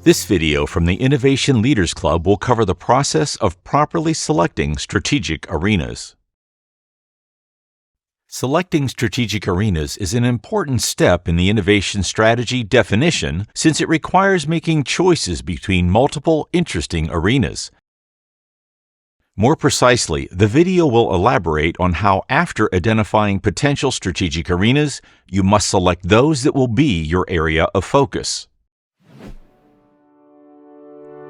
This video from the Innovation Leaders Club will cover the process of properly selecting strategic arenas. Selecting strategic arenas is an important step in the innovation strategy definition since it requires making choices between multiple interesting arenas. More precisely, the video will elaborate on how, after identifying potential strategic arenas, you must select those that will be your area of focus.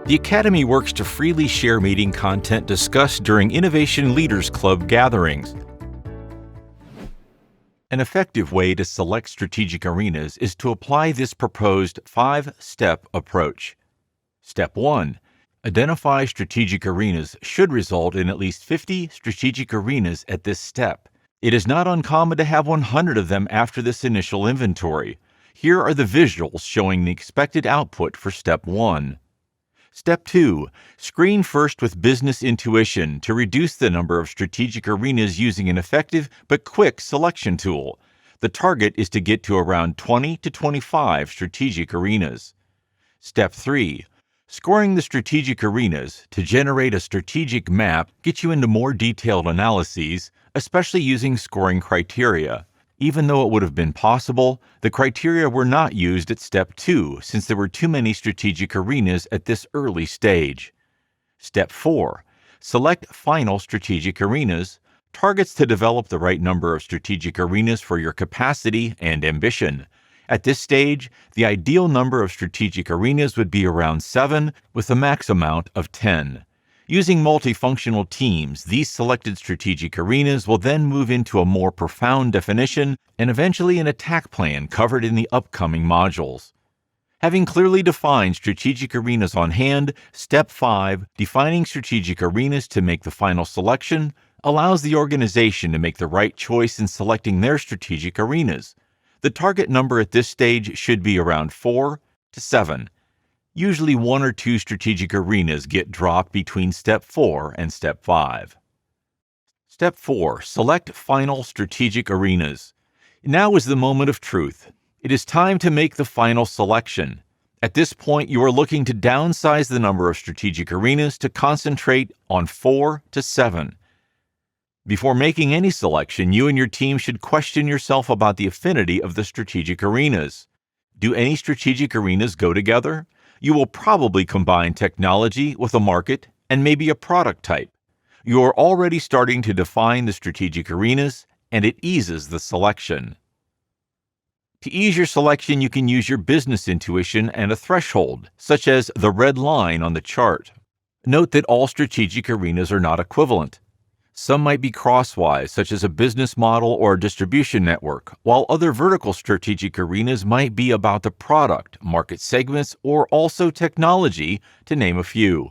The Academy works to freely share meeting content discussed during Innovation Leaders Club gatherings. An effective way to select strategic arenas is to apply this proposed 5-step approach. Step 1. Identify strategic arenas should result in at least 50 strategic arenas at this step. It is not uncommon to have 100 of them after this initial inventory. Here are the visuals showing the expected output for Step 1. Step 2. Screen first with business intuition to reduce the number of strategic arenas using an effective but quick selection tool. The target is to get to around 20 to 25 strategic arenas. Step 3. Scoring the strategic arenas to generate a strategic map gets you into more detailed analyses, especially using scoring criteria. Even though it would have been possible, the criteria were not used at Step 2 since there were too many strategic arenas at this early stage. Step 4. Select final strategic arenas, targets to develop the right number of strategic arenas for your capacity and ambition. At this stage, the ideal number of strategic arenas would be around 7 with a max amount of 10. Using multifunctional teams, these selected strategic arenas will then move into a more profound definition and eventually an attack plan covered in the upcoming modules. Having clearly defined strategic arenas on hand, Step 5, defining strategic arenas to make the final selection, allows the organization to make the right choice in selecting their strategic arenas. The target number at this stage should be around 4 to 7. Usually 1 or 2 strategic arenas get dropped between Step 4 and Step 5. Step 4. Select final strategic arenas. Now is the moment of truth. It is time to make the final selection. At this point, you are looking to downsize the number of strategic arenas to concentrate on 4 to 7. Before making any selection, you and your team should question yourself about the affinity of the strategic arenas. Do any strategic arenas go together? You will probably combine technology with a market and maybe a product type. You are already starting to define the strategic arenas, and it eases the selection. To ease your selection, you can use your business intuition and a threshold, such as the red line on the chart. Note that all strategic arenas are not equivalent. Some might be crosswise, such as a business model or a distribution network, while other vertical strategic arenas might be about the product, market segments, or also technology, to name a few.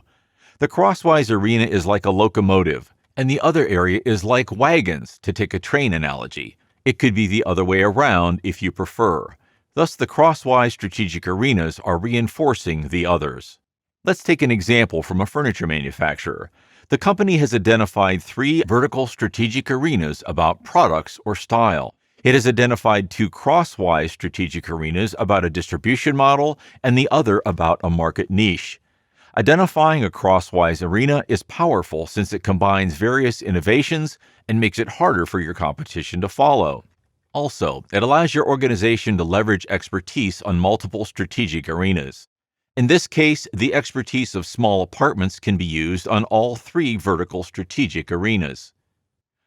The crosswise arena is like a locomotive, and the other area is like wagons, to take a train analogy. It could be the other way around if you prefer. Thus, the crosswise strategic arenas are reinforcing the others. Let's take an example from a furniture manufacturer. The company has identified 3 vertical strategic arenas about products or style. It has identified 2 crosswise strategic arenas about a distribution model and the other about a market niche. Identifying a crosswise arena is powerful since it combines various innovations and makes it harder for your competition to follow. Also, it allows your organization to leverage expertise on multiple strategic arenas. In this case, the expertise of small apartments can be used on all 3 vertical strategic arenas.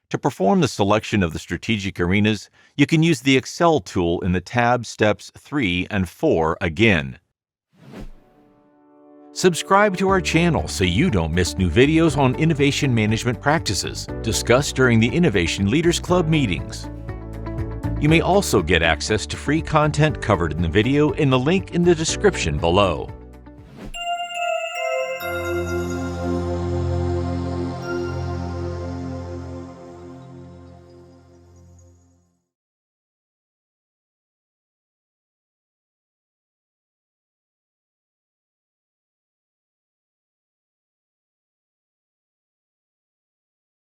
To perform the selection of the strategic arenas, you can use the Excel tool in the tab Steps 3 and 4 again. Subscribe to our channel so you don't miss new videos on innovation management practices discussed during the Innovation Leaders Club meetings. You may also get access to free content covered in the video in the link in the description below.